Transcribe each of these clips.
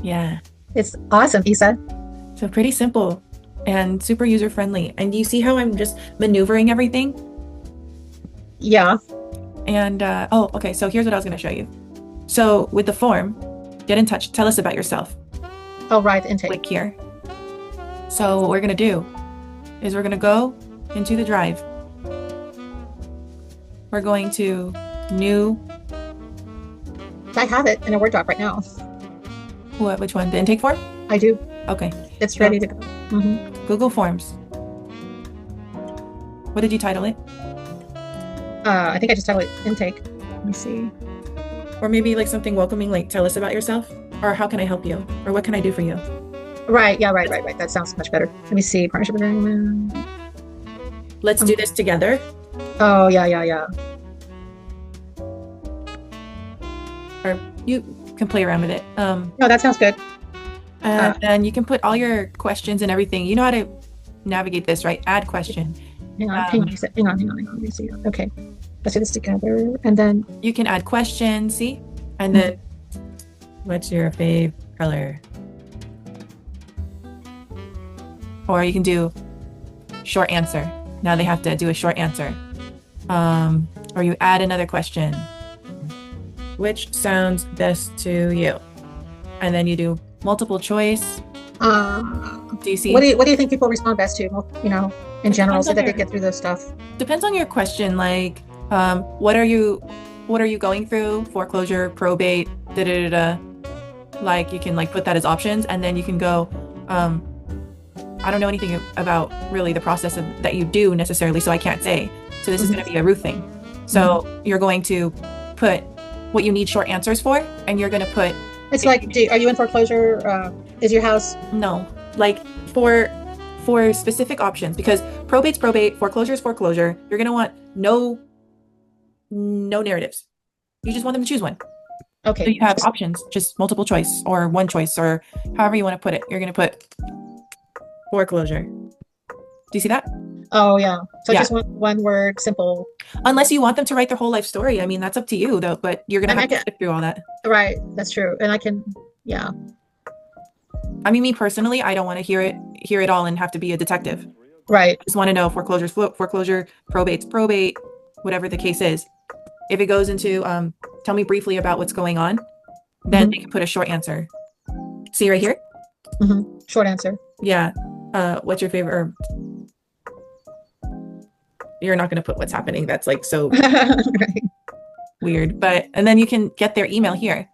Yeah. It's awesome, Isa. So pretty simple and super user friendly. And you see how I'm just maneuvering everything? Yeah. And oh, okay. So here's what I was going to show you. So with the form, get in touch. Tell us about yourself. Oh, right, intake. Click here. So what we're going to do is we're going to go into the drive. We're going to new. I have it in a Word doc right now. What? Which one? The intake form? I do. Okay. It's So ready to go. Google Forms. What did you title it? I think I just titled it intake. Let me see. Or maybe like something welcoming, like tell us about yourself, or how can I help you, or what can I do for you? Right. Yeah. Right. Right. Right. That sounds much better. Let me see. Partnership agreement. Let's do this together. Oh, yeah. Yeah. Yeah. Or you can play around with it. No, that sounds good. And you can put all your questions and everything. You know how to navigate this, right? Add question. Hang on. Hang on. Hang on. Hang on. Hang on. Let me see. Okay. Let's do this together. And then you can add questions, see? And then what's your fave color? Or you can do short answer. Now they have to do a short answer. Or you add another question. Which sounds best to you? And then you do multiple choice. Do you see? What do you think people respond best to? You know, in general, so that they get through this stuff. Depends on your question. Like, what are you going through? Foreclosure, probate, da da da da. Like you can like put that as options, and then you can go. I don't know anything about really the process that you do necessarily, so I can't say. So this is going to be a Ruth thing. So you're going to put what you need short answers for, and you're going to put. It's like, are you in foreclosure? Is your house? No, like for specific options, because probate's probate, foreclosure is foreclosure. You're going to want no narratives. You just want them to choose one. Okay. So you have options, just multiple choice or one choice or however you want to put it. You're going to put foreclosure. Do you see that? Oh, yeah. So just one word, simple. Unless you want them to write their whole life story. I mean, that's up to you, though, but you're going to have to skip through all that. Right. That's true. And I can, yeah. I mean, me personally, I don't want to hear it all and have to be a detective. Right. I just want to know foreclosure's foreclosure, probate's probate, whatever the case is. If it goes into, tell me briefly about what's going on, then they can put a short answer. See right here? Short answer. Yeah. What's your favorite herb? You're not going to put what's happening. That's like so weird. But, and then you can get their email here.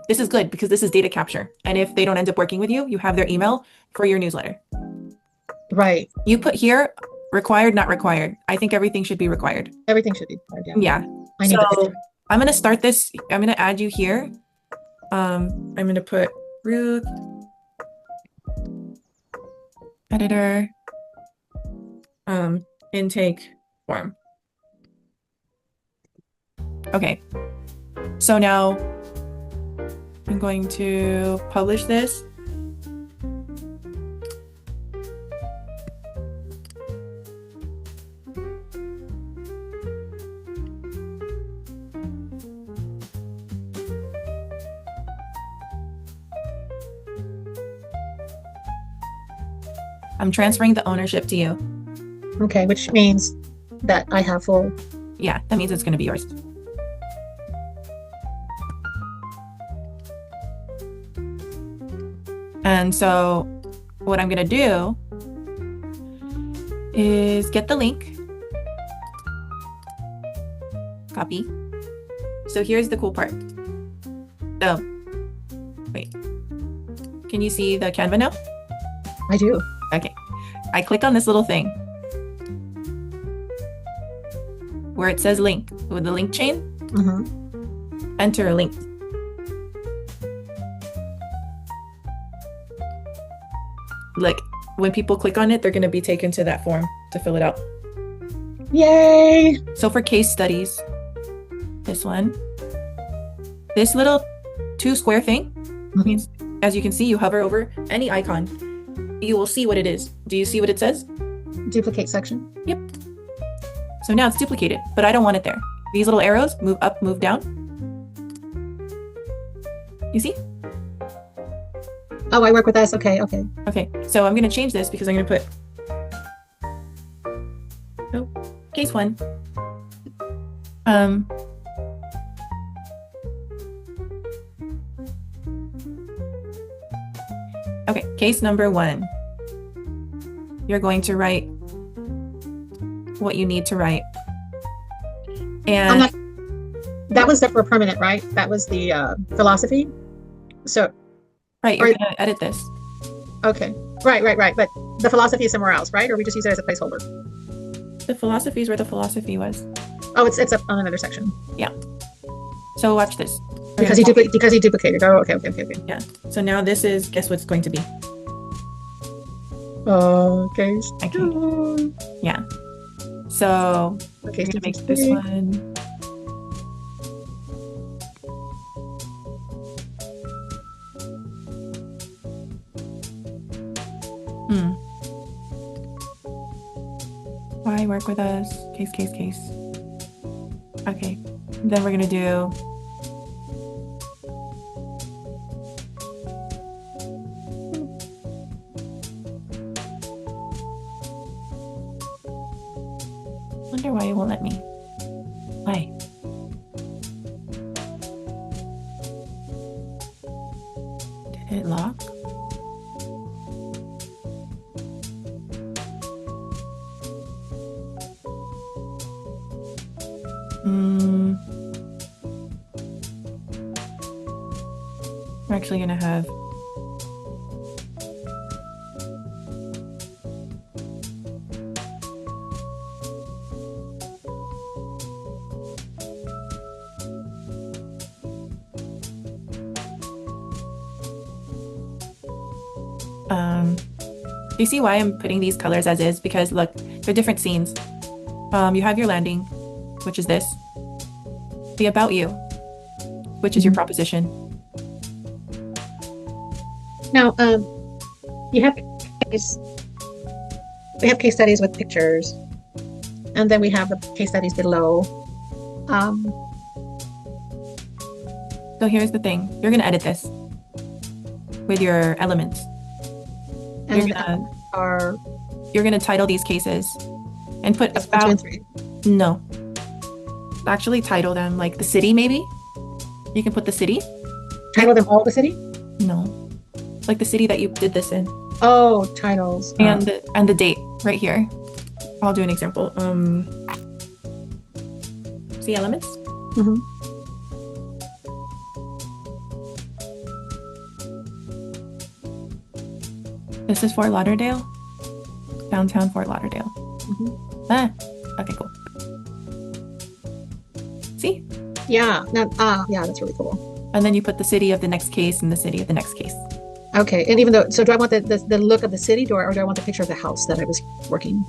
This is good because this is data capture. And if they don't end up working with you, you have their email for your newsletter. Right. You put here, required, not required. I think everything should be required. Everything should be required. Yeah. So I'm going to start this. I'm going to add you here. I'm going to put Ruth, editor, intake form. Okay. So now I'm going to publish this. I'm transferring the ownership to you. Okay, which means that I have full. Yeah, that means it's going to be yours. And so what I'm going to do is get the link, copy. So here's the cool part. So, wait, can you see the Canva now? I do. Okay, I click on this little thing where it says link with the link chain. Enter a link. Like when people click on it, they're going to be taken to that form to fill it out. Yay! So for case studies, this one, this little 2 square thing means, as you can see, you hover over any icon, you will see what it is. Do you see what it says? Duplicate section. Yep. So now it's duplicated, but I don't want it there. These little arrows, move up, move down. You see? Oh, I work with us. Okay, okay. Okay, so I'm going to change this because I'm going to put, oh, case one. Um, okay, case number one. You're going to write what you need to write. And Not, that was for permanent, right? That was the philosophy. So, right, you're going to edit this. okay. Right. But the philosophy is somewhere else, right? Or we just use it as a placeholder? The philosophy is where the philosophy was. Oh, it's up on another section. Yeah. So watch this. Because he duplicated. Oh, okay. Yeah. So now this is, guess what's going to be? Okay. Okay. Yeah. So Okay, I'm gonna make this one. Why work with us? Case. Okay. Then we're gonna do wonder why it won't let me. Why? Did it lock? We're actually gonna have do you see why I'm putting these colors as is? Because look, they're different scenes. You have your landing, which is this. The about you, which is your proposition. Now, you have we have case studies with pictures, and then we have the case studies below. So here's the thing: you're gonna edit this with your elements. You're gonna title these cases and put about 1, 2, and 3. No. Actually title them like the city, maybe? You can put the city. Title them all the city? No. Like the city that you did this in. Oh, titles. And the date right here. I'll do an example. See elements? Mm-hmm. This is Fort Lauderdale. Downtown Fort Lauderdale. Mm-hmm. Okay, cool. See? Yeah. Yeah, that's really cool. And then you put the city of the next case and the city of the next case. Okay. And even though, so do I want the look of the city, or do I want the picture of the house that I was working?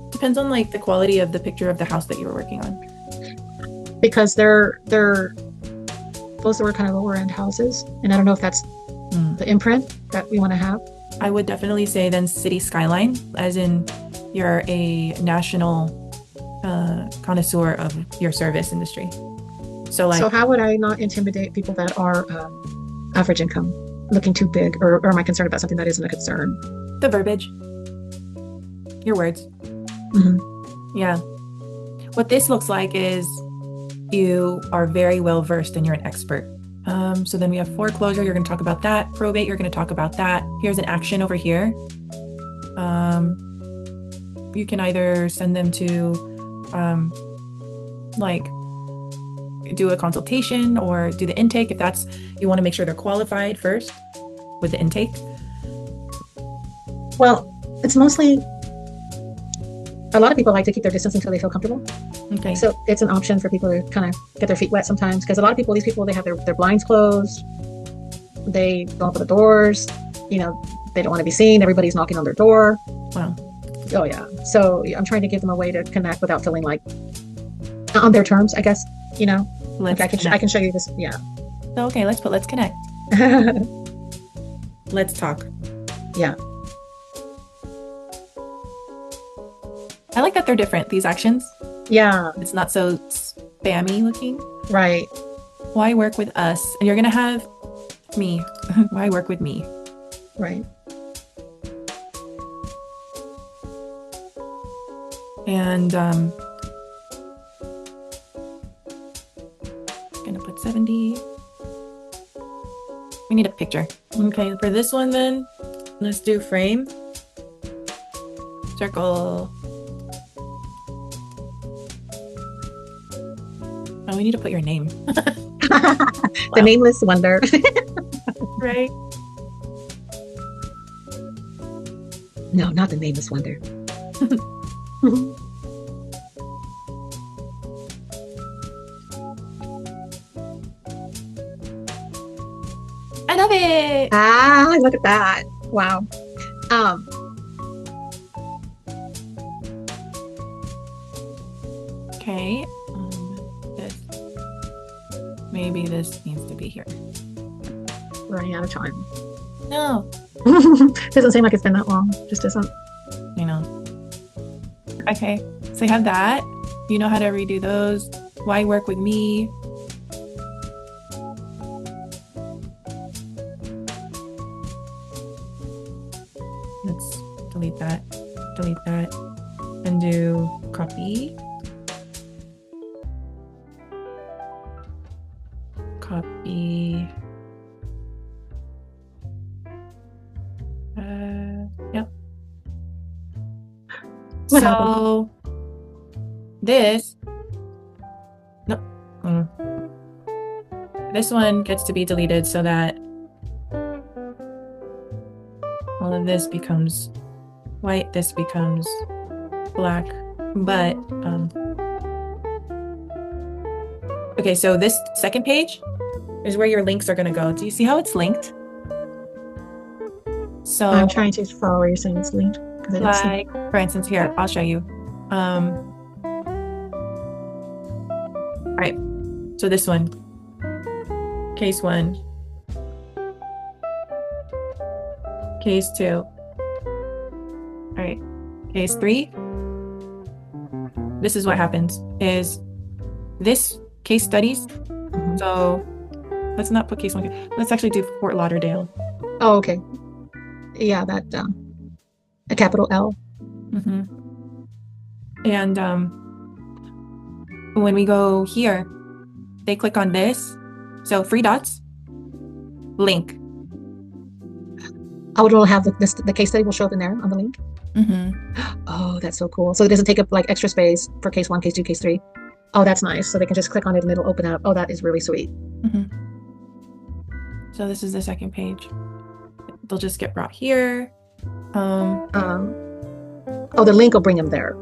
Depends on like the quality of the picture of the house that you were working on. Because they're those were kind of lower end houses, and I don't know if that's the imprint that we want to have. I would definitely say then city skyline, as in you're a national connoisseur of your service industry. So how would I not intimidate people that are average income, looking too big, or am I concerned about something that isn't a concern? The verbiage, your words. Mm-hmm. Yeah. What this looks like is you are very well versed and you're an expert. So then we have foreclosure, you're going to talk about that. Probate, you're going to talk about that. Here's an action over here. You can either send them to like do a consultation or do the intake if that's, you want to make sure they're qualified first with the intake. Well, it's mostly, a lot of people like to keep their distance until they feel comfortable. Okay. So it's an option for people to kind of get their feet wet sometimes, because a lot of people, these people, they have their blinds closed, they don't open the doors, they don't want to be seen, everybody's knocking on their door. Wow. Oh yeah. So I'm trying to give them a way to connect without feeling like on their terms, I guess. Like I can show you this. Yeah. Okay, let's connect. Let's talk. Yeah. I like that they're different, these actions. Yeah. It's not so spammy looking. Right. Why work with us? And you're gonna have me. Why work with me? Right. And gonna put 70. We need a picture. Okay, for this one then, let's do frame. Circle. Oh, we need to put your name. The nameless wonder. Right. No, not the nameless wonder. I love it. Ah, look at that. Wow. Um, Okay. This. Maybe this needs to be here. running out of time. No. Doesn't seem like it's been that long. Just doesn't. I know. Okay. So you have that. You know how to redo those. Why work with me? Let's delete that, and do copy. Copy. Yep. What So this, no, this one gets to be deleted so that all of this becomes white, this becomes black, but okay, so this second page is where your links are going to go. Do you see how it's linked? So I'm trying to follow where you're saying it's linked. Like, for instance, here, I'll show you. All right, so this one, case 1, case 2, all right, case 3. This is what happens, is this case studies. So let's not put case 1. Let's actually do Fort Lauderdale. Oh, okay. Yeah, that a capital L. And when we go here, they click on this. So 3 dots, link. Oh, it'll have the case study will show up in there on the link. Oh, that's so cool. So it doesn't take up like extra space for case 1, case 2, case 3. Oh, that's nice. So they can just click on it and it'll open up. Oh, that is really sweet. So this is the second page. They'll just get brought here. Oh, the link will bring them there.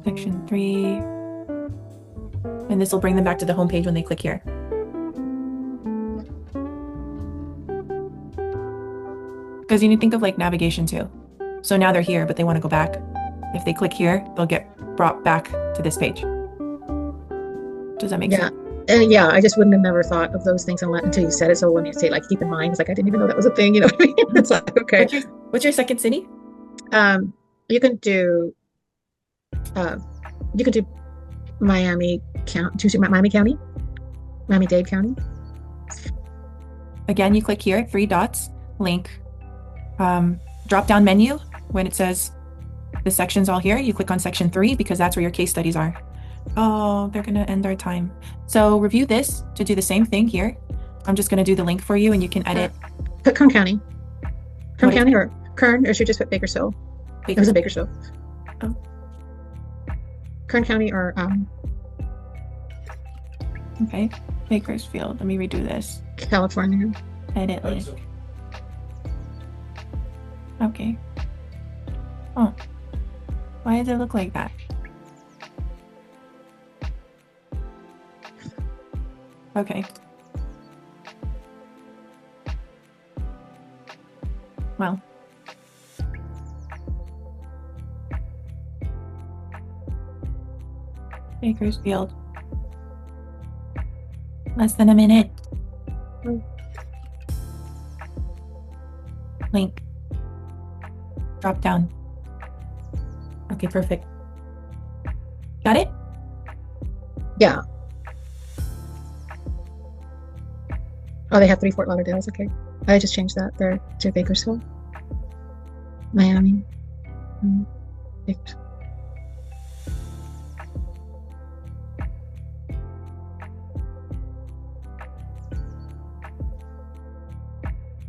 Section 3. And this will bring them back to the home page when they click here. Because you need to think of like navigation too. So now they're here, but they want to go back. If they click here, they'll get brought back to this page. Does that make sense? And yeah, I just wouldn't have never thought of those things until you said it. So when you say like keep in mind, it's like I didn't even know that was a thing. You know what I mean? It's like okay. What's your second city? You can do Miami County. Choose Miami County, Miami-Dade County. Again, you click here, 3 dots, link. Drop down menu when it says the section's all here. You click on section 3 because that's where your case studies are. Oh, they're gonna end our time. So review this to do the same thing here. I'm just gonna do the link for you and you can edit. Put Kern County. Kern County or Kern, or should just put Bakersfield? It was in Bakersfield. Oh. Kern County or Okay, Bakersfield. Let me redo this. California. Edit link. Okay. Oh, why does it look like that? Okay. Well. Bakersfield. Less than a minute. Link. Drop down. Okay, perfect. Got it? Yeah. Oh, they have 3 Fort Lauderdales. Okay. I just changed that there to Bakersfield. Miami. Bakersfield.